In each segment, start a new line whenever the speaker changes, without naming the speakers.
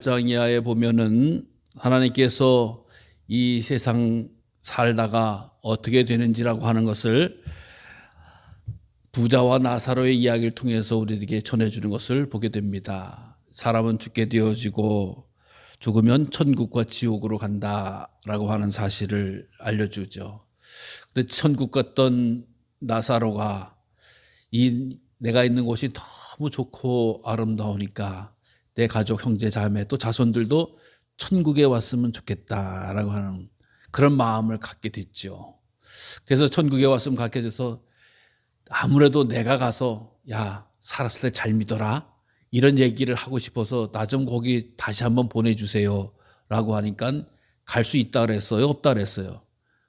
장 이하에 보면은 하나님께서 이 세상 살다가 어떻게 되는지라고 하는 것을 부자와 나사로의 이야기를 통해서 우리에게 전해주는 것을 보게 됩니다. 사람은 죽게 되어지고 죽으면 천국과 지옥으로 간다라고 하는 사실을 알려주죠. 근데 천국 갔던 나사로가 내가 있는 곳이 너무 좋고 아름다우니까 내 가족, 형제, 자매 또 자손들도 천국에 왔으면 좋겠다라고 하는 그런 마음을 갖게 됐죠. 그래서 천국에 왔으면 갖게 돼서 아무래도 내가 가서 야, 살았을 때 잘 믿어라 이런 얘기를 하고 싶어서 나 좀 거기 다시 한번 보내주세요 라고 하니까 갈 수 있다 그랬어요? 없다 그랬어요?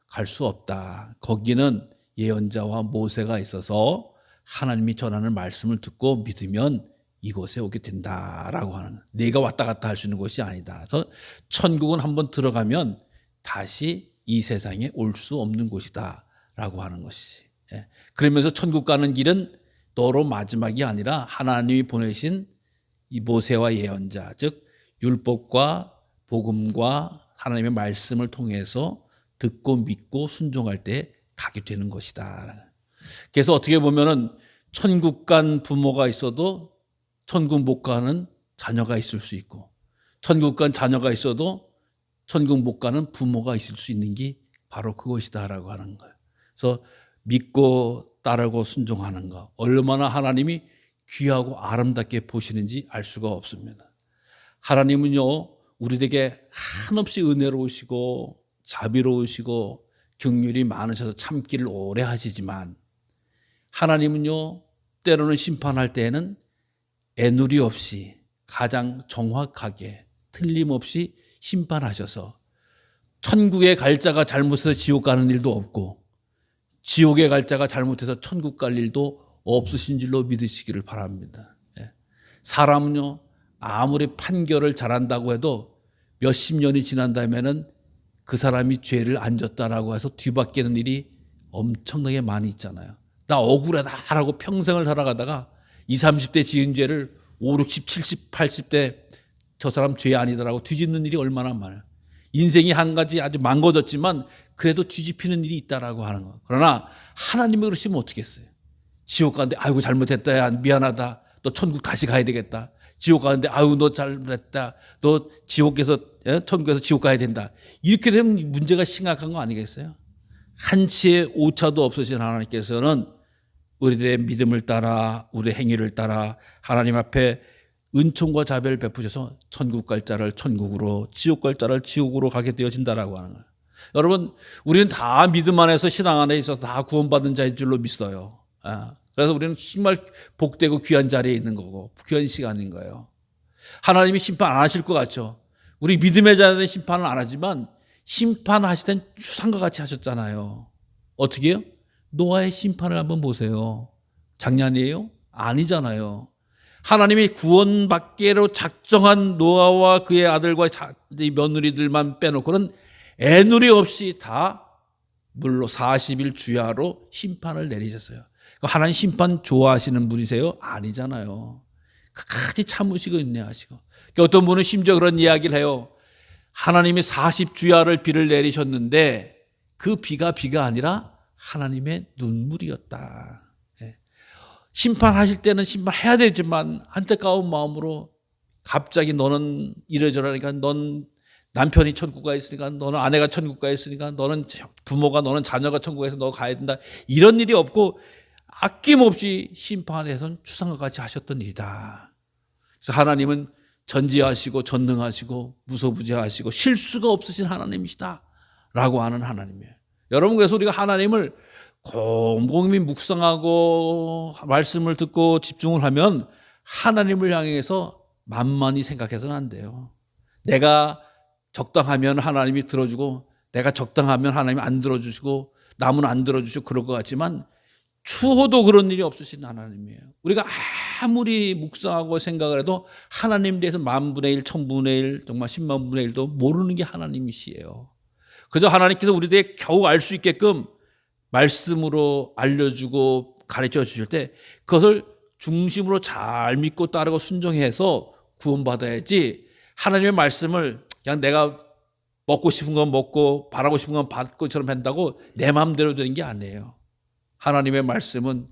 갈 수 없다. 거기는 예언자와 모세가 있어서 하나님이 전하는 말씀을 듣고 믿으면 이곳에 오게 된다라고 하는, 네가 왔다 갔다 할 수 있는 곳이 아니다. 그래서 천국은 한번 들어가면 다시 이 세상에 올 수 없는 곳이다라고 하는 것이. 그러면서 천국 가는 길은 너로 마지막이 아니라 하나님이 보내신 이 모세와 예언자, 즉 율법과 복음과 하나님의 말씀을 통해서 듣고 믿고 순종할 때 가게 되는 것이다. 그래서 어떻게 보면은 천국 간 부모가 있어도 천국 못 가는 자녀가 있을 수 있고, 천국 간 자녀가 있어도 천국 못 가는 부모가 있을 수 있는 게 바로 그것이다라고 하는 거예요. 그래서 믿고 따르고 순종하는 것, 얼마나 하나님이 귀하고 아름답게 보시는지 알 수가 없습니다. 하나님은요, 우리에게 한없이 은혜로우시고 자비로우시고 긍휼이 많으셔서 참기를 오래 하시지만, 하나님은요, 때로는 심판할 때에는 애누리 없이 가장 정확하게 틀림없이 심판하셔서 천국에 갈 자가 잘못해서 지옥 가는 일도 없고 지옥에 갈 자가 잘못해서 천국 갈 일도 없으신 줄로 믿으시기를 바랍니다. 사람은요, 아무리 판결을 잘한다고 해도 몇십 년이 지난 다음에는 그 사람이 죄를 안 졌다라고 해서 뒤바뀌는 일이 엄청나게 많이 있잖아요. 나 억울하다라고 평생을 살아가다가 20, 30대 지은 죄를 5, 60, 70, 80대 저 사람 죄 아니다라고 뒤집는 일이 얼마나 많아요. 인생이 한 가지 아주 망가졌지만 그래도 뒤집히는 일이 있다라고 하는 거. 그러나 하나님이 그러시면 어떻겠어요? 지옥 가는데 아이고 잘못했다, 야 미안하다, 너 천국 다시 가야 되겠다. 지옥 가는데 아이고 너 잘못했다, 너 지옥에서 천국에서 지옥 가야 된다. 이렇게 되면 문제가 심각한 거 아니겠어요? 한치의 오차도 없으신 하나님께서는 우리들의 믿음을 따라 우리의 행위를 따라 하나님 앞에 은총과 자비를 베푸셔서 천국 갈 자를 천국으로, 지옥 갈 자를 지옥으로 가게 되어진다라고 하는 거예요. 여러분, 우리는 다 믿음 안에서 신앙 안에 있어서 다 구원받은 자인 줄로 믿어요. 그래서 우리는 정말 복되고 귀한 자리에 있는 거고 귀한 시간인 거예요. 하나님이 심판 안 하실 것 같죠? 우리 믿음의 자들은 심판을 안 하지만 심판하실 땐 추상과 같이 하셨잖아요. 어떻게 해요? 노아의 심판을 한번 보세요. 장난이에요? 아니잖아요. 하나님이 구원받기로 작정한 노아와 그의 아들과 며느리들만 빼놓고는 애누리 없이 다 물로 40일 주야로 심판을 내리셨어요. 하나님 심판 좋아하시는 분이세요? 아니잖아요. 끝까지 참으시고 인내하시고. 어떤 분은 심지어 그런 이야기를 해요. 하나님이 40주야를 비를 내리셨는데 그 비가 아니라 하나님의 눈물이었다. 심판하실 때는 심판해야 되지만 안타까운 마음으로 갑자기 너는 이러저러니까 넌 남편이 천국 가 있으니까, 너는 아내가 천국 가 있으니까, 너는 부모가, 너는 자녀가 천국에서 너 가야 된다, 이런 일이 없고 아낌없이 심판에선 추상과 같이 하셨던 일이다. 그래서 하나님은 전지하시고 전능하시고 무소부재하시고 실수가 없으신 하나님이시다 라고 하는 하나님이에요. 여러분, 그래서 우리가 하나님을 곰곰이 묵상하고 말씀을 듣고 집중을 하면 하나님을 향해서 만만히 생각해서는 안 돼요. 내가 적당하면 하나님이 들어주고 내가 적당하면 하나님이 안 들어주시고 남은 안 들어주시고 그럴 것 같지만 추호도 그런 일이 없으신 하나님이에요. 우리가 아무리 묵상하고 생각을 해도 하나님에 대해서 만분의 1, 천분의 1, 정말 10만분의 1도 모르는 게 하나님이시에요. 그래서 하나님께서 우리들에게 겨우 알 수 있게끔 말씀으로 알려주고 가르쳐 주실 때 그것을 중심으로 잘 믿고 따르고 순종해서 구원받아야지, 하나님의 말씀을 그냥 내가 먹고 싶은 건 먹고 바라고 싶은 건 받고처럼 한다고 내 마음대로 되는 게 아니에요. 하나님의 말씀은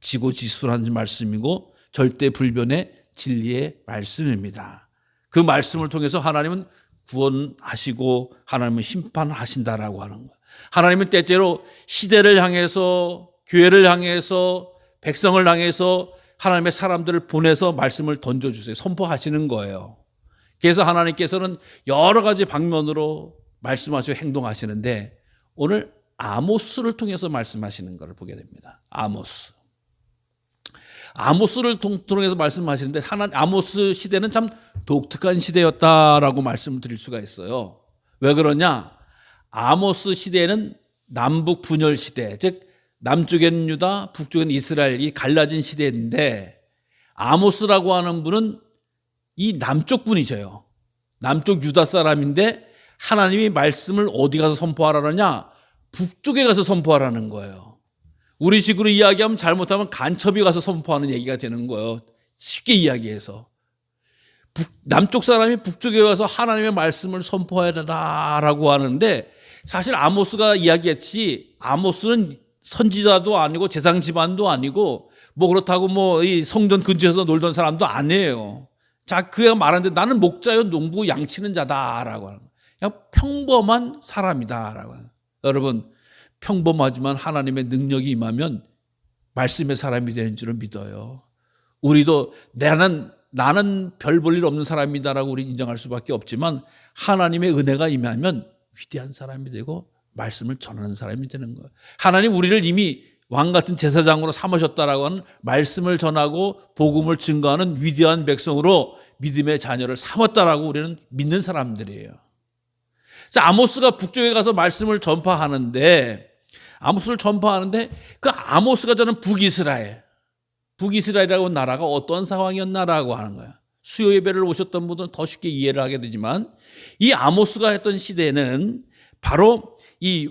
지고지순한 말씀이고 절대 불변의 진리의 말씀입니다. 그 말씀을 통해서 하나님은 구원하시고 하나님은 심판하신다라고 하는 거예요. 하나님은 때때로 시대를 향해서 교회를 향해서 백성을 향해서 하나님의 사람들을 보내서 말씀을 던져주세요. 선포하시는 거예요. 그래서 하나님께서는 여러 가지 방면으로 말씀하시고 행동하시는데 오늘 아모스를 통해서 말씀하시는 것을 보게 됩니다. 아모스를 통해서 말씀하시는데 아모스 시대는 참 독특한 시대였다라고 말씀을 드릴 수가 있어요. 왜 그러냐? 아모스 시대는 남북 분열 시대, 즉 남쪽에는 유다, 북쪽에는 이스라엘이 갈라진 시대인데 아모스라고 하는 분은 이 남쪽 분이셔요. 남쪽 유다 사람인데 하나님이 말씀을 어디 가서 선포하라느냐? 북쪽에 가서 선포하라는 거예요. 우리 식으로 이야기하면 잘못하면 간첩이 가서 선포하는 얘기가 되는 거예요. 쉽게 이야기해서. 남쪽 사람이 북쪽에 가서 하나님의 말씀을 선포해야 되라라고 하는데 사실 아모스가 이야기했지 아모스는 선지자도 아니고 제상 집안도 아니고 뭐 그렇다고 뭐 이 성전 근처에서 놀던 사람도 아니에요. 자, 그가 말하는데 나는 목자요 농부 양치는 자다라고 하는 거예요. 그냥 평범한 사람이다라고 하는 거예요. 여러분, 평범하지만 하나님의 능력이 임하면 말씀의 사람이 되는 줄을 믿어요. 우리도 나는 별 볼 일 없는 사람이다라고 우리 인정할 수밖에 없지만 하나님의 은혜가 임하면 위대한 사람이 되고 말씀을 전하는 사람이 되는 거예요. 하나님 우리를 이미 왕 같은 제사장으로 삼으셨다라고 하는 말씀을 전하고 복음을 증거하는 위대한 백성으로 믿음의 자녀를 삼았다라고 우리는 믿는 사람들이에요. 자, 아모스가 북쪽에 가서 말씀을 전파하는데 그 아모스가 저는 북이스라엘이라고 나라가 어떤 상황이었나라고 하는 거예요. 수요 예배를 오셨던 분들은 더 쉽게 이해를 하게 되지만 이 아모스가 했던 시대는 바로 이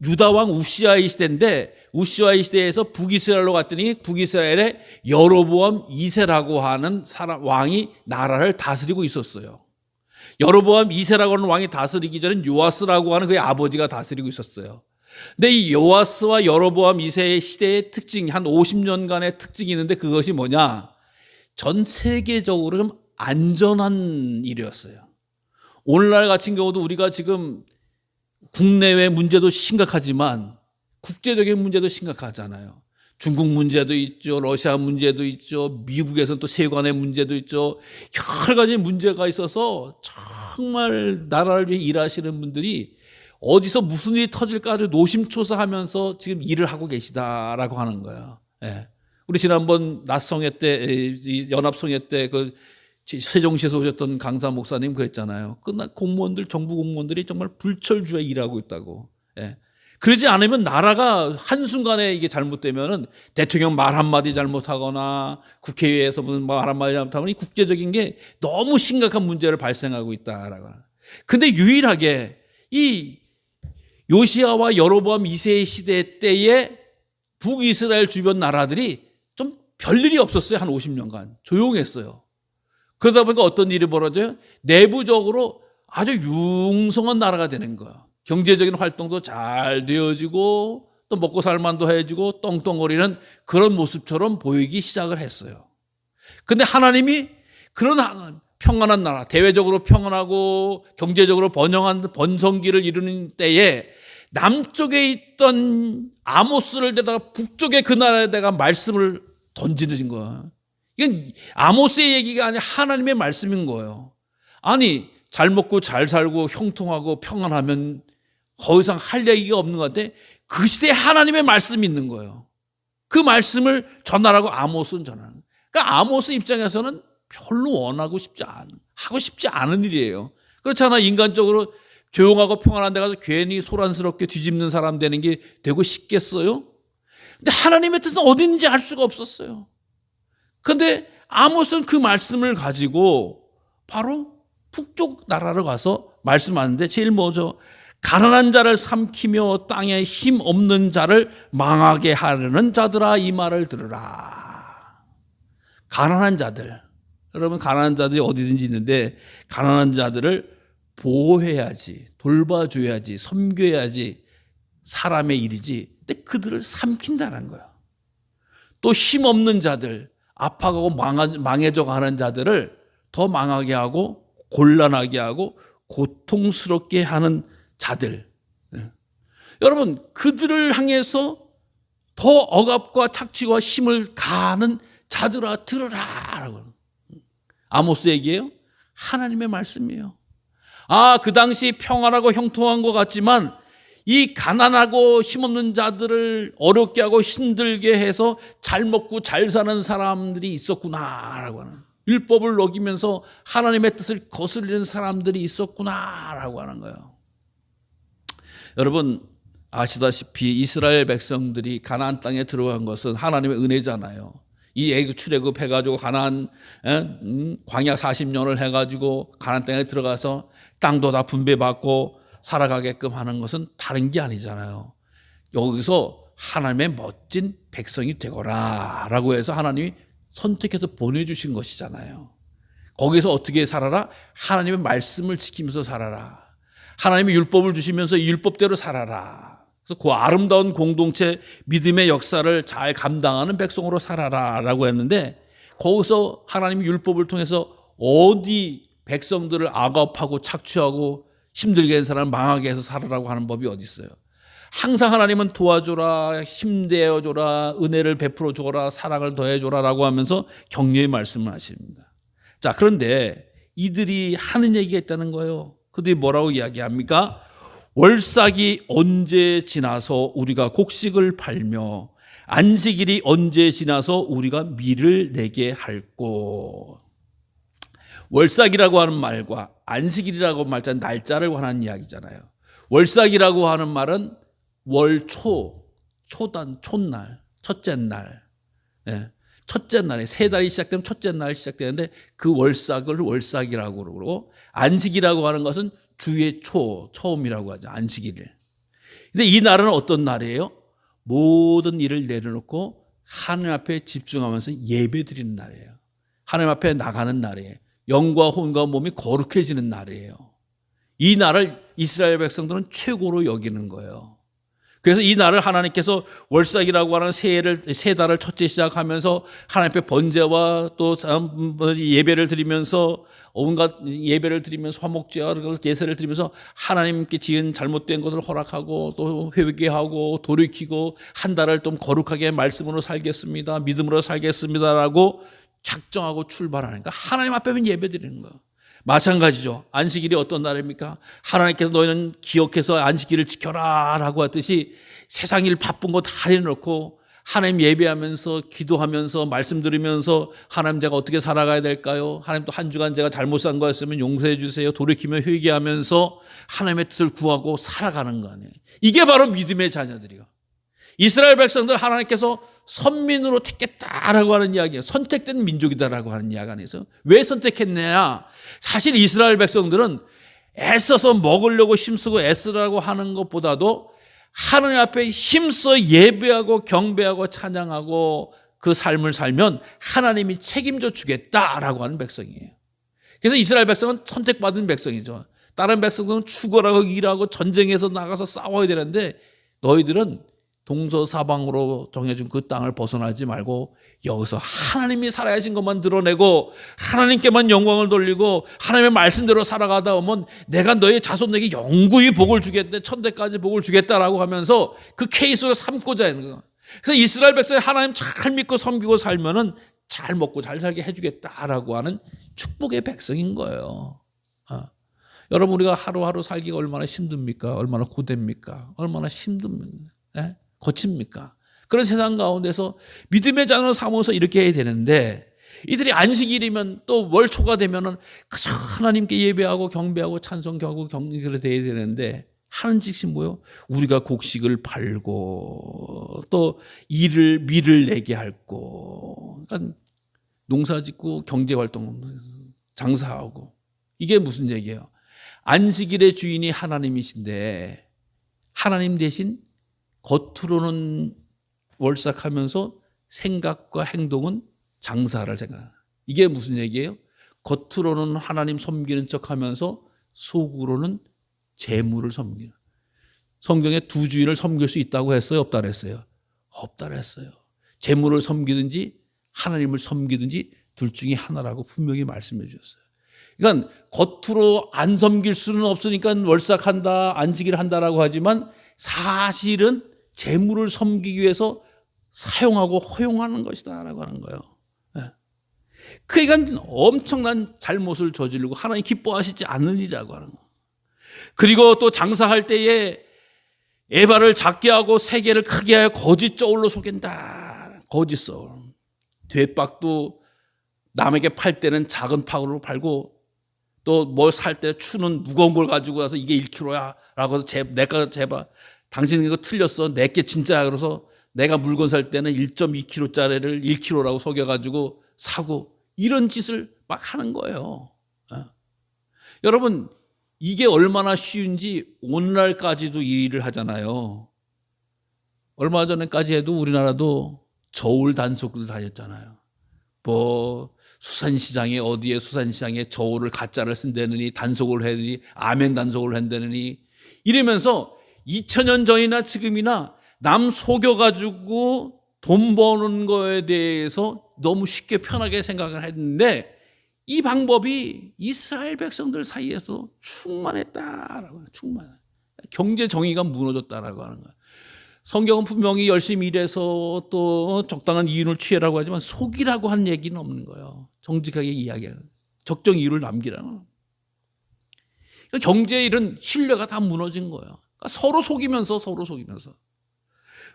유다 왕 우시아의 시대인데 우시아의 시대에서 북이스라엘로 갔더니 북이스라엘의 여로보암 2세라고 하는 왕이 나라를 다스리고 있었어요. 여로보암 2세라고 하는 왕이 다스리기 전엔 요아스라고 하는 그의 아버지가 다스리고 있었어요. 근데 이 요아스와 여로보암 2세의 시대의 특징, 한 50년간의 특징이 있는데 그것이 뭐냐? 전 세계적으로 좀 안전한 일이었어요. 오늘날 같은 경우도 우리가 지금 국내외 문제도 심각하지만 국제적인 문제도 심각하잖아요. 중국 문제도 있죠. 러시아 문제도 있죠. 미국에서는 또 세관의 문제도 있죠. 여러 가지 문제가 있어서 정말 나라를 위해 일하시는 분들이 어디서 무슨 일이 터질까 아주 노심초사하면서 지금 일을 하고 계시다라고 하는 거예요. 예. 우리 지난번 낮성회 때, 연합성회 때 그 세종시에서 오셨던 강사 목사님 그랬잖아요. 그 공무원들, 정부 공무원들이 정말 불철주야 일하고 있다고. 예. 그러지 않으면 나라가 한순간에 이게 잘못되면은 대통령 말 한마디 잘못하거나 국회에서 무슨 말 한마디 잘못하면 이 국제적인 게 너무 심각한 문제를 발생하고 있다라고. 근데 유일하게 이 요시아와 여로보암 2세의 시대 때에 북이스라엘 주변 나라들이 좀 별일이 없었어요. 한 50년간. 조용했어요. 그러다 보니까 어떤 일이 벌어져요? 내부적으로 아주 융성한 나라가 되는 거예요. 경제적인 활동도 잘 되어지고 또 먹고 살만도 해지고 떵떵거리는 그런 모습처럼 보이기 시작을 했어요. 근데 하나님이 그런 평안한 나라, 대외적으로 평안하고 경제적으로 번영한 번성기를 이루는 때에 남쪽에 있던 아모스를 데다가 북쪽에 그 나라에다가 말씀을 던지는 거야. 이건 아모스의 얘기가 아니라 하나님의 말씀인 거예요. 아니, 잘 먹고 잘 살고 형통하고 평안하면 더 이상 할 얘기가 없는 것 같아. 그 시대에 하나님의 말씀이 있는 거예요. 그 말씀을 전하라고 아모스는 전하는 거예요. 그러니까 아모스 입장에서는 별로 하고 싶지 않은 일이에요. 그렇잖아. 인간적으로 조용하고 평안한 데 가서 괜히 소란스럽게 뒤집는 사람 되는 게 되고 싶겠어요? 근데 하나님의 뜻은 어디 있는지 알 수가 없었어요. 근데 아모스는 그 말씀을 가지고 바로 북쪽 나라로 가서 말씀하는데 제일 먼저 가난한 자를 삼키며 땅에 힘 없는 자를 망하게 하려는 자들아 이 말을 들으라. 가난한 자들. 여러분, 가난한 자들이 어디든지 있는데 가난한 자들을 보호해야지, 돌봐줘야지, 섬겨야지 사람의 일이지. 근데 그들을 삼킨다는 거야. 또 힘없는 자들, 아파가고 망해져 가는 자들을 더 망하게 하고 곤란하게 하고 고통스럽게 하는 자들. 여러분, 그들을 향해서 더 억압과 착취와 힘을 가하는 자들아 들으라. 아모스 얘기예요. 하나님의 말씀이에요. 그 당시 평안하고 형통한 것 같지만 이 가난하고 힘없는 자들을 어렵게 하고 힘들게 해서 잘 먹고 잘 사는 사람들이 있었구나라고 하는, 율법을 어기면서 하나님의 뜻을 거스르는 사람들이 있었구나라고 하는 거예요. 여러분, 아시다시피 이스라엘 백성들이 가나안 땅에 들어간 것은 하나님의 은혜잖아요. 이 애굽 출애굽해가지고 가나안 광야 40년을 해가지고 가나안 땅에 들어가서 땅도 다 분배받고 살아가게끔 하는 것은 다른 게 아니잖아요. 여기서 하나님의 멋진 백성이 되거라 라고 해서 하나님이 선택해서 보내주신 것이잖아요. 거기서 어떻게 살아라? 하나님의 말씀을 지키면서 살아라. 하나님의 율법을 주시면서 이 율법대로 살아라. 그래서 그 아름다운 공동체 믿음의 역사를 잘 감당하는 백성으로 살아라 라고 했는데, 거기서 하나님의 율법을 통해서 어디 백성들을 악업하고 착취하고 힘들게 한 사람을 망하게 해서 살아라고 하는 법이 어디 있어요? 항상 하나님은 도와줘라, 힘내어줘라, 은혜를 베풀어 주어라, 사랑을 더해줘라 라고 하면서 격려의 말씀을 하십니다. 자, 그런데 이들이 하는 얘기가 있다는 거예요. 그들이 뭐라고 이야기합니까? 월삭이 언제 지나서 우리가 곡식을 팔며 안식일이 언제 지나서 우리가 밀을 내게 할꼬. 월삭이라고 하는 말과 안식일이라고 말자 날짜를 관한 이야기잖아요. 월삭이라고 하는 말은 월초, 초단, 촌날, 첫째 날. 첫째 날에 세 달이 시작되면 첫째 날 시작되는데 그 월삭을 월삭이라고 그러고, 안식이라고 하는 것은 주의 처음이라고 하죠. 안식일을. 근데 이 날은 어떤 날이에요? 모든 일을 내려놓고 하나님 앞에 집중하면서 예배 드리는 날이에요. 하나님 앞에 나가는 날이에요. 영과 혼과 몸이 거룩해지는 날이에요. 이 날을 이스라엘 백성들은 최고로 여기는 거예요. 그래서 이 날을 하나님께서 월삭이라고 하는 세 달을 첫째 시작하면서 하나님 앞에 번제와 또 예배를 드리면서 온갖 예배를 드리면서 화목제와 예세를 드리면서 하나님께 지은 잘못된 것을 허락하고 또 회개하고 돌이키고 한 달을 좀 거룩하게 말씀으로 살겠습니다, 믿음으로 살겠습니다라고 작정하고 출발하니까 하나님 앞에만 예배 드리는 거예요. 마찬가지죠. 안식일이 어떤 날입니까? 하나님께서 너희는 기억해서 안식일을 지켜라 라고 하듯이 세상 일 바쁜 거 다 해놓고 하나님 예배하면서 기도하면서 말씀 들으면서 하나님 제가 어떻게 살아가야 될까요? 하나님 또 한 주간 제가 잘못 산 거였으면 용서해 주세요. 돌이키며 회개하면서 하나님의 뜻을 구하고 살아가는 거 아니에요. 이게 바로 믿음의 자녀들이요. 이스라엘 백성들 하나님께서 선민으로 택했다라고 하는 이야기예요. 선택된 민족이다라고 하는 이야기 아니에요. 왜 선택했냐? 사실 이스라엘 백성들은 애써서 먹으려고 힘쓰고 애쓰라고 하는 것보다도 하나님 앞에 힘써 예배하고 경배하고 찬양하고 그 삶을 살면 하나님이 책임져 주겠다라고 하는 백성이에요. 그래서 이스라엘 백성은 선택받은 백성이죠. 다른 백성들은 죽어라고 일하고 전쟁에서 나가서 싸워야 되는데 너희들은 동서사방으로 정해준 그 땅을 벗어나지 말고 여기서 하나님이 살아계신 것만 드러내고 하나님께만 영광을 돌리고 하나님의 말씀대로 살아가다 보면 내가 너희 자손에게 영구히 복을 주겠다, 천대까지 복을 주겠다라고 하면서 그 케이스를 삼고자 하는 거예요. 그래서 이스라엘 백성이 하나님 잘 믿고 섬기고 살면은 잘 먹고 잘 살게 해주겠다라고 하는 축복의 백성인 거예요. 여러분, 우리가 하루하루 살기가 얼마나 힘듭니까? 얼마나 고됩니까? 얼마나 힘듭니까? 거칩니까? 그런 세상 가운데서 믿음의 자녀를 삼아서 이렇게 해야 되는데, 이들이 안식일이면 또 월초가 되면은 그저 하나님께 예배하고 경배하고 찬송하고 경배를 해야 되는데 하는 짓이 뭐요? 우리가 곡식을 팔고 또 밀을 내게 할고, 그러니까 농사짓고 경제활동 장사하고. 이게 무슨 얘기예요? 안식일의 주인이 하나님이신데 하나님 대신 겉으로는 월삭하면서 생각과 행동은 장사를 생각. 이게 무슨 얘기예요? 겉으로는 하나님 섬기는 척하면서 속으로는 재물을 섬기는. 성경에 두 주인을 섬길 수 있다고 했어요? 없다 그랬어요? 없다 그랬어요. 재물을 섬기든지 하나님을 섬기든지 둘 중에 하나라고 분명히 말씀해 주셨어요. 그러니까 겉으로 안 섬길 수는 없으니까 월삭한다, 안식일을 한다라고 하지만 사실은 재물을 섬기기 위해서 사용하고 허용하는 것이다라고 하는 거예요. 그러니까 엄청난 잘못을 저지르고 하나님 기뻐하시지 않는 일이라고 하는 거예요. 그리고 또 장사할 때에 에바를 작게 하고 세계를 크게 하여 거짓 저울로 속인다. 거짓 저울. 되박도 남에게 팔 때는 작은 팍으로 팔고 또 뭘 살 때 추는 무거운 걸 가지고 와서 이게 1kg야 라고 해서 내가 제발 당신 이거 틀렸어. 내게 진짜야. 그래서 내가 물건 살 때는 1.2kg짜리를 1kg라고 속여가지고 사고 이런 짓을 막 하는 거예요. 여러분 이게 얼마나 쉬운지 오늘날까지도 이 일을 하잖아요. 얼마 전에까지 해도 우리나라도 저울 단속들 다녔잖아요. 뭐 수산시장에 어디에 수산시장에 저울을 가짜를 쓴다느니 단속을 해더니 아멘 단속을 한다느니 이러면서 2000년 전이나 지금이나 남 속여가지고 돈 버는 거에 대해서 너무 쉽게 편하게 생각을 했는데 이 방법이 이스라엘 백성들 사이에서 충만했다라고 하는 충만. 경제 정의가 무너졌다라고 하는 거예요. 성경은 분명히 열심히 일해서 또 적당한 이윤을 취해라고 하지만 속이라고 하는 얘기는 없는 거예요. 정직하게 이야기하는 적정 이유를 남기라는. 그러니까 경제의 이런 신뢰가 다 무너진 거예요. 그러니까 서로 속이면서.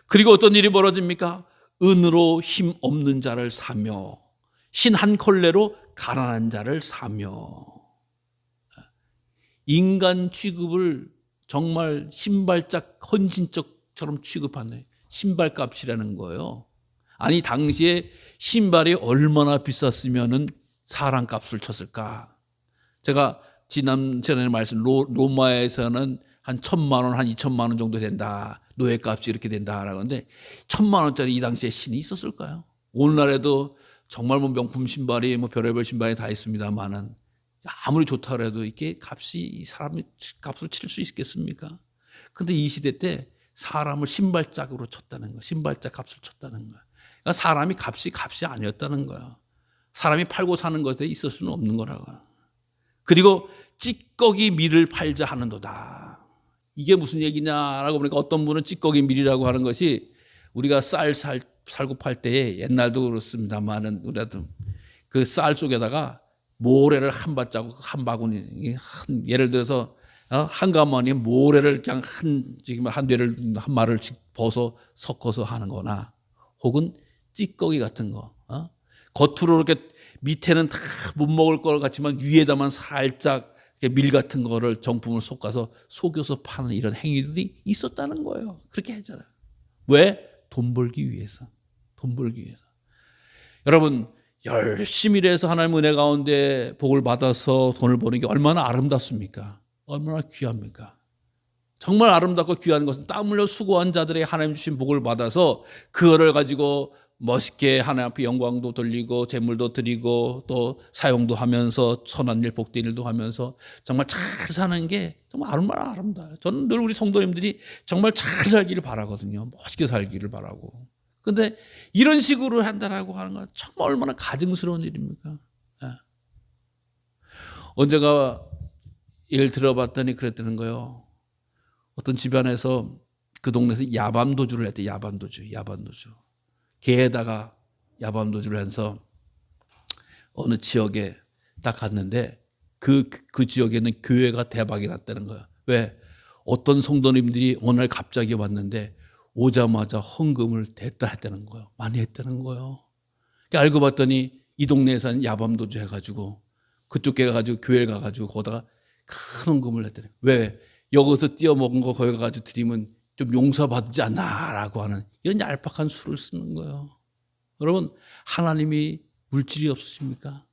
그리고 어떤 일이 벌어집니까? 은으로 힘 없는 자를 사며 신 한 컬레로 가난한 자를 사며. 인간 취급을 정말 신발짝 헌신적처럼 취급하네. 신발값이라는 거예요. 아니 당시에 신발이 얼마나 비쌌으면은 사람값을 쳤을까. 제가 지난번에 말씀 로마에서는 한 1000만 원, 한 2000만 원 정도 된다. 노예값이 이렇게 된다라고 하는데 1000만 원짜리 이 당시에 신이 있었을까요? 오늘날에도 정말 뭐 명품 신발이 뭐 별의별 신발이 다 있습니다만은 아무리 좋다 그래도 이게 값이 사람이 값을 칠 수 있겠습니까? 근데 이 시대 때 사람을 신발짝으로 쳤다는 거야. 신발짝 값을 쳤다는 거야. 그러니까 사람이 값이 아니었다는 거야. 사람이 팔고 사는 것에 있을 수는 없는 거라고. 그리고 찌꺼기 밀을 팔자 하는도다. 이게 무슨 얘기냐라고 보니까 어떤 분은 찌꺼기 밀이라고 하는 것이 우리가 쌀 살고 팔 때에 옛날도 그렇습니다만은 우리도 그 쌀 속에다가 모래를 한 바자국 한 바구니 예를 들어서 한 가마니에 모래를 그냥 한 대를 한 마를 벗어 섞어서 하는 거나 혹은 찌꺼기 같은 거 겉으로 이렇게 밑에는 다 못 먹을 것 같지만 위에다만 살짝 밀 같은 거를 정품을 섞어서 속여서 파는 이런 행위들이 있었다는 거예요. 그렇게 했잖아요. 왜? 돈 벌기 위해서. 돈 벌기 위해서. 여러분 열심히 일해서 하나님 은혜 가운데 복을 받아서 돈을 버는 게 얼마나 아름답습니까? 얼마나 귀합니까? 정말 아름답고 귀한 것은 땀 흘려 수고한 자들의 하나님 주신 복을 받아서 그거를 가지고 멋있게 하나님 앞에 영광도 돌리고 재물도 드리고 또 사용도 하면서 선한 일 복된 일도 하면서 정말 잘 사는 게 정말 얼마나 아름다워요. 저는 늘 우리 성도님들이 정말 잘 살기를 바라거든요. 멋있게 살기를 바라고. 근데 이런 식으로 한다라고 하는 건 정말 얼마나 가증스러운 일입니까? 언제가 예를 들어봤더니 그랬다는 거예요. 어떤 집안에서 그 동네에서 야밤도주를 했대. 야밤도주. 개에다가 야밤도주를 해서 어느 지역에 딱 갔는데 그 지역에는 교회가 대박이 났다는 거예요. 왜? 어떤 성도님들이 어느 날 갑자기 왔는데 오자마자 헌금을 됐다 했다는 거예요. 많이 했다는 거예요. 알고 봤더니 이 동네에서는 야밤도주 해가지고 그쪽 개 가가지고 교회를 가가지고 거기다가 큰 헌금을 했다는 거예요. 왜? 여기서 띄어먹은 거 거기 가가지고 드리면 좀 용서받지 않나라고 하는 이런 얄팍한 수를 쓰는 거예요. 여러분 하나님이 물질이 없으십니까?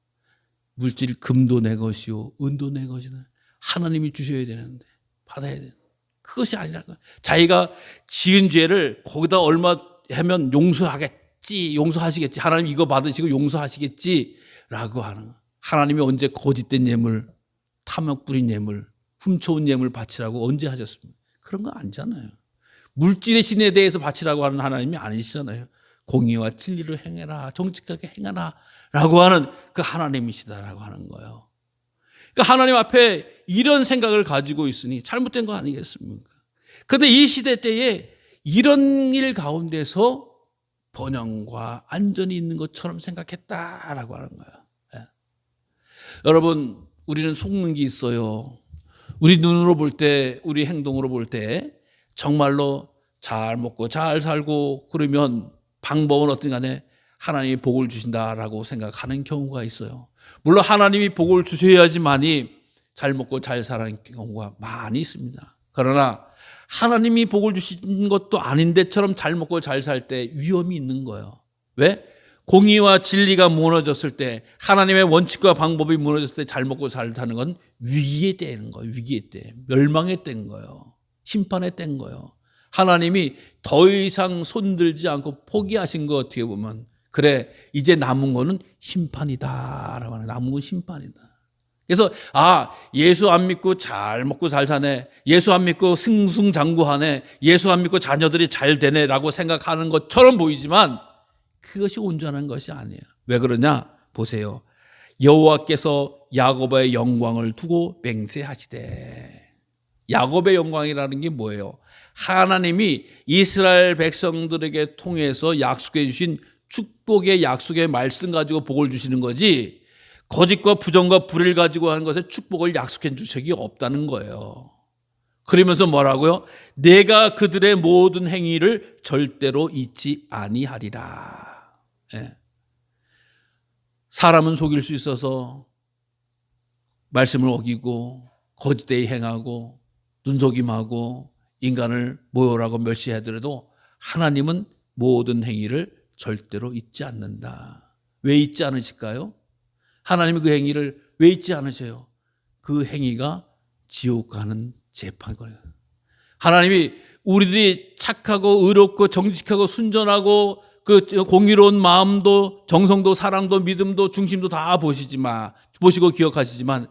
물질 금도 내 것이요 은도 내 것이다. 하나님이 주셔야 되는데 받아야 되는데 그것이 아니라는 거예요. 자기가 지은 죄를 거기다 얼마 하면 용서하시겠지. 하나님 이거 받으시고 용서하시겠지 라고 하는, 하나님이 언제 거짓된 예물, 탐욕 부린 예물, 훔쳐온 예물 바치라고 언제 하셨습니까? 그런 거 아니잖아요. 물질의 신에 대해서 바치라고 하는 하나님이 아니시잖아요. 공의와 진리를 행해라, 정직하게 행하라 라고 하는 그 하나님이시다라고 하는 거예요. 그러니까 하나님 앞에 이런 생각을 가지고 있으니 잘못된 거 아니겠습니까? 그런데 이 시대 때에 이런 일 가운데서 번영과 안전이 있는 것처럼 생각했다라고 하는 거예요. 예. 여러분, 우리는 속는 게 있어요. 우리 눈으로 볼 때, 우리 행동으로 볼 때 정말로 잘 먹고 잘 살고 그러면 방법은 어떤 간에 하나님이 복을 주신다라고 생각하는 경우가 있어요. 물론 하나님이 복을 주셔야지만이 잘 먹고 잘 사는 경우가 많이 있습니다. 그러나 하나님이 복을 주신 것도 아닌 데처럼 잘 먹고 잘 살 때 위험이 있는 거예요. 왜? 공의와 진리가 무너졌을 때, 하나님의 원칙과 방법이 무너졌을 때 잘 먹고 잘 사는 건 위기에 때는 거예요. 위기에 때, 멸망에 땐 거예요. 심판에 땐 거예요. 하나님이 더 이상 손들지 않고 포기하신 거 어떻게 보면, 그래 이제 남은 거는 심판이다라고 하는, 남은 건 심판이다. 그래서 예수 안 믿고 잘 먹고 잘 사네, 예수 안 믿고 승승장구하네, 예수 안 믿고 자녀들이 잘 되네라고 생각하는 것처럼 보이지만 그것이 온전한 것이 아니에요. 왜 그러냐? 보세요. 여호와께서 야곱의 영광을 두고 맹세하시되. 야곱의 영광이라는 게 뭐예요? 하나님이 이스라엘 백성들에게 통해서 약속해 주신 축복의 약속의 말씀 가지고 복을 주시는 거지, 거짓과 부정과 불의를 가지고 하는 것에 축복을 약속해 준 적이 없다는 거예요. 그러면서 뭐라고요? 내가 그들의 모든 행위를 절대로 잊지 아니하리라. 예. 사람은 속일 수 있어서 말씀을 어기고 거짓되이 행하고 눈속임하고 인간을 모욕하고 멸시하더라도 하나님은 모든 행위를 절대로 잊지 않는다. 왜 잊지 않으실까요? 하나님이 그 행위를 왜 잊지 않으셔요? 그 행위가 지옥 가는 재판이거든요. 하나님이 우리들이 착하고 의롭고 정직하고 순전하고 그 공의로운 마음도 정성도 사랑도 믿음도 중심도 다 보시고 기억하시지만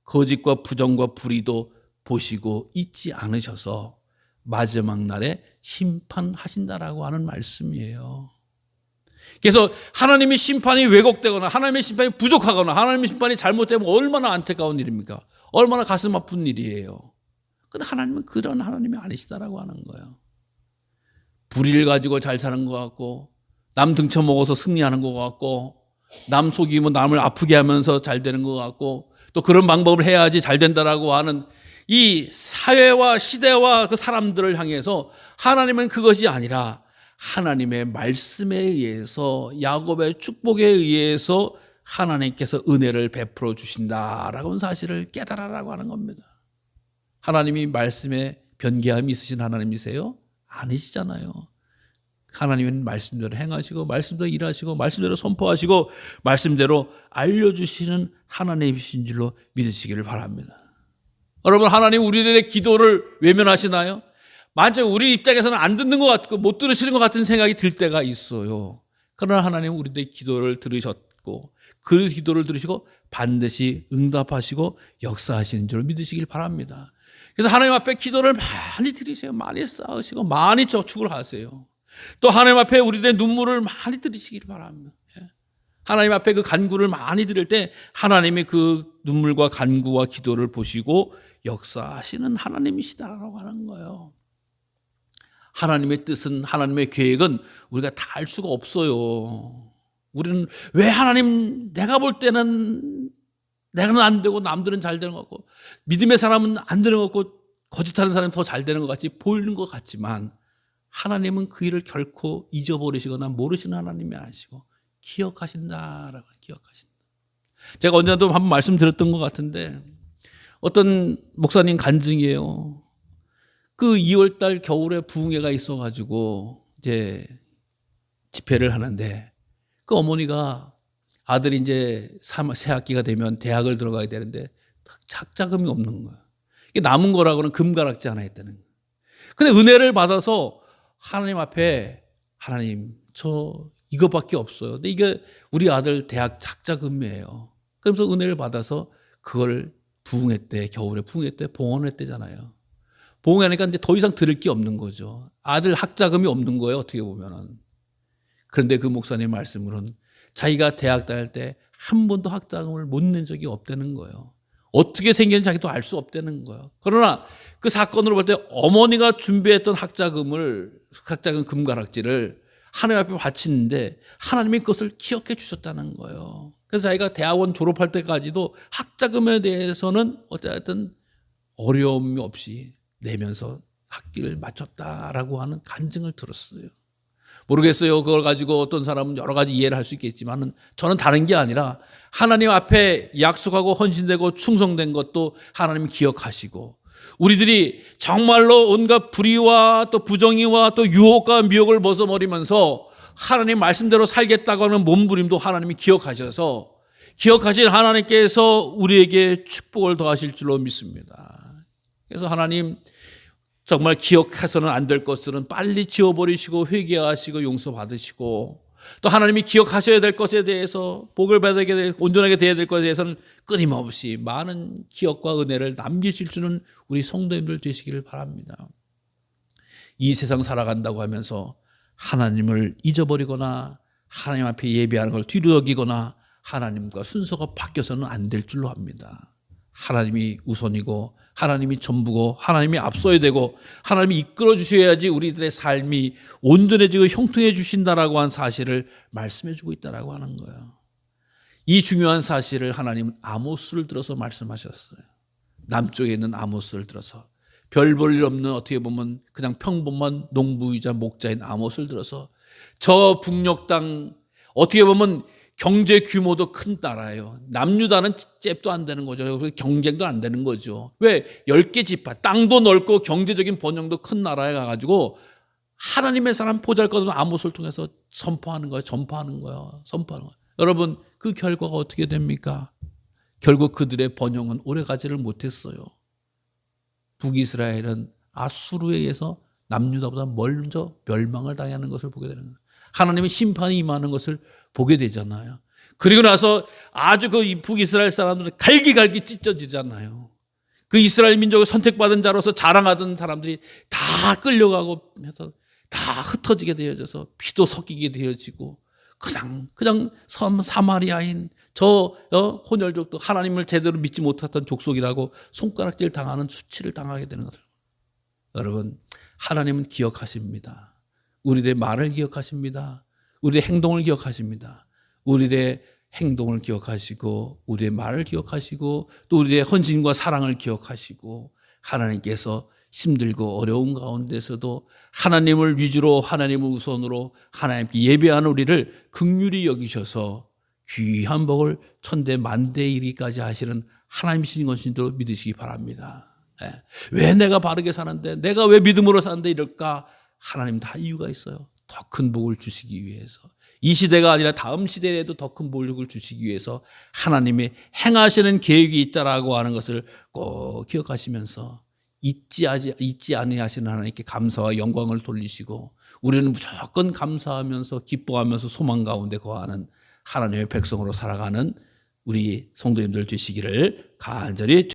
거짓과 부정과 불의도 보시고 잊지 않으셔서 마지막 날에 심판하신다라고 하는 말씀이에요. 그래서 하나님의 심판이 왜곡되거나 하나님의 심판이 부족하거나 하나님의 심판이 잘못되면 얼마나 안타까운 일입니까? 얼마나 가슴 아픈 일이에요. 그런데 하나님은 그런 하나님이 아니시다라고 하는 거예요. 불의를 가지고 잘 사는 것 같고, 남 등쳐먹어서 승리하는 것 같고, 남 속이면 남을 아프게 하면서 잘 되는 것 같고, 또 그런 방법을 해야지 잘 된다라고 하는 이 사회와 시대와 그 사람들을 향해서 하나님은 그것이 아니라 하나님의 말씀에 의해서, 야곱의 축복에 의해서 하나님께서 은혜를 베풀어 주신다라고 하는 사실을 깨달으라고 하는 겁니다. 하나님이 말씀에 변개함이 있으신 하나님이세요? 아니시잖아요. 하나님은 말씀대로 행하시고 말씀대로 일하시고 말씀대로 선포하시고 말씀대로 알려주시는 하나님이신 줄로 믿으시기를 바랍니다. 여러분, 하나님 우리들의 기도를 외면하시나요? 만약 우리 입장에서는 안 듣는 것 같고 못 들으시는 것 같은 생각이 들 때가 있어요. 그러나 하나님은 우리들의 기도를 들으셨고 그 기도를 들으시고 반드시 응답하시고 역사하시는 줄 믿으시길 바랍니다. 그래서 하나님 앞에 기도를 많이 드리세요. 많이 쌓으시고 많이 저축을 하세요. 또 하나님 앞에 우리들의 눈물을 많이 드리시길 바랍니다. 하나님 앞에 그 간구를 많이 드릴 때 하나님이 그 눈물과 간구와 기도를 보시고 역사하시는 하나님이시다라고 하는 거예요. 하나님의 뜻은, 하나님의 계획은 우리가 다 알 수가 없어요. 우리는 왜 하나님, 내가 볼 때는 내가는 안 되고 남들은 잘 되는 것 같고 믿음의 사람은 안 되는 것 같고 거짓하는 사람이 더 잘 되는 것 같이 보이는 것 같지만 하나님은 그 일을 결코 잊어버리시거나 모르시는 하나님이 아니시고 기억하신다라고, 기억하신다. 제가 언제도 한번 말씀드렸던 것 같은데 어떤 목사님 간증이에요. 그 2월달 겨울에 부흥회가 있어가지고 이제 집회를 하는데 그 어머니가 아들이 이제 새 학기가 되면 대학을 들어가야 되는데 학자금이 없는 거예요. 이게 남은 거라고는 금가락지 하나 했다는 거예요. 근데 은혜를 받아서 하나님 앞에, 하나님 저 이것밖에 없어요. 근데 이게 우리 아들 대학 학자금이에요. 그러면서 은혜를 받아서 그걸 부흥회 때, 겨울에 부흥회 때 봉헌했대잖아요. 봉헌하니까 이제 더 이상 들을 게 없는 거죠. 아들 학자금이 없는 거예요, 어떻게 보면은. 그런데 그 목사님 말씀으로는 자기가 대학 다닐 때 한 번도 학자금을 못 낸 적이 없다는 거예요. 어떻게 생겼는지 자기도 알 수 없다는 거예요. 그러나 그 사건으로 볼 때 어머니가 준비했던 학자금 금가락지를 하나님 앞에 바치는데 하나님이 그것을 기억해 주셨다는 거예요. 그래서 자기가 대학원 졸업할 때까지도 학자금에 대해서는 어쨌든 어려움이 없이 내면서 학기를 마쳤다라고 하는 간증을 들었어요. 모르겠어요. 그걸 가지고 어떤 사람은 여러 가지 이해를 할 수 있겠지만 저는 다른 게 아니라 하나님 앞에 약속하고 헌신되고 충성된 것도 하나님이 기억하시고 우리들이 정말로 온갖 불의와 또 부정의와 또 유혹과 미혹을 벗어버리면서 하나님 말씀대로 살겠다고 하는 몸부림도 하나님이 기억하셔서 기억하신 하나님께서 우리에게 축복을 더하실 줄로 믿습니다. 그래서 하나님 정말 기억해서는 안 될 것들은 빨리 지워버리시고 회개하시고 용서받으시고 또 하나님이 기억하셔야 될 것에 대해서 복을 받게 될 온전하게 되어야 될 것에 대해서는 끊임없이 많은 기억과 은혜를 남기실 줄은 우리 성도님들 되시기를 바랍니다. 이 세상 살아간다고 하면서 하나님을 잊어버리거나 하나님 앞에 예배하는 걸 뒤로 여기거나 하나님과 순서가 바뀌어서는 안 될 줄로 압니다. 하나님이 우선이고 하나님이 전부고 하나님이 앞서야 되고 하나님이 이끌어 주셔야지 우리들의 삶이 온전해지고 형통해 주신다라고 한 사실을 말씀해 주고 있다라고 하는 거예요. 이 중요한 사실을 하나님은 아모스를 들어서 말씀하셨어요. 남쪽에 있는 아모스를 들어서 별 볼 일 없는 어떻게 보면 그냥 평범한 농부이자 목자인 아모스를 들어서 저 북녘 땅 어떻게 보면 경제 규모도 큰 나라예요. 남유다는 잽도 안 되는 거죠. 경쟁도 안 되는 거죠. 왜? 10개 지파, 땅도 넓고 경제적인 번영도 큰 나라에 가가지고 하나님의 사람 보잘것없는 아모스를 통해서 선포하는 거예요. 전파하는 거예요. 선포하는 거예요. 여러분 그 결과가 어떻게 됩니까? 결국 그들의 번영은 오래가지를 못했어요. 북이스라엘은 아수르에 의해서 남유다보다 먼저 멸망을 당하는 것을 보게 되는 거예요. 하나님의 심판이 임하는 것을 보게 되잖아요. 그리고 나서 아주 그 북이스라엘 사람들은 갈기갈기 찢어지잖아요. 그 이스라엘 민족을 선택받은 자로서 자랑하던 사람들이 다 끌려가고 해서 다 흩어지게 되어져서 피도 섞이게 되어지고 그냥 사마리아인 저 혼혈족도 하나님을 제대로 믿지 못했던 족속이라고 손가락질 당하는 수치를 당하게 되는 것을 여러분 하나님은 기억하십니다. 우리들의 말을 기억하십니다. 우리의 행동을 기억하십니다. 우리의 행동을 기억하시고 우리의 말을 기억하시고 또 우리의 헌신과 사랑을 기억하시고 하나님께서 힘들고 어려운 가운데서도 하나님을 위주로 하나님을 우선으로 하나님께 예배하는 우리를 긍휼히 여기셔서 귀한 복을 천대 만대에 이르기까지 하시는 하나님이신 것인도 믿으시기 바랍니다. 왜 내가 바르게 사는데 내가 왜 믿음으로 사는데 이럴까? 하나님 다 이유가 있어요. 더 큰 복을 주시기 위해서 이 시대가 아니라 다음 시대에도 더 큰 복을 주시기 위해서 하나님이 행하시는 계획이 있다라고 하는 것을 꼭 기억하시면서 잊지 아니하시는 하나님께 감사와 영광을 돌리시고 우리는 무조건 감사하면서 기뻐하면서 소망 가운데 거하는 하나님의 백성으로 살아가는 우리 성도님들 되시기를 간절히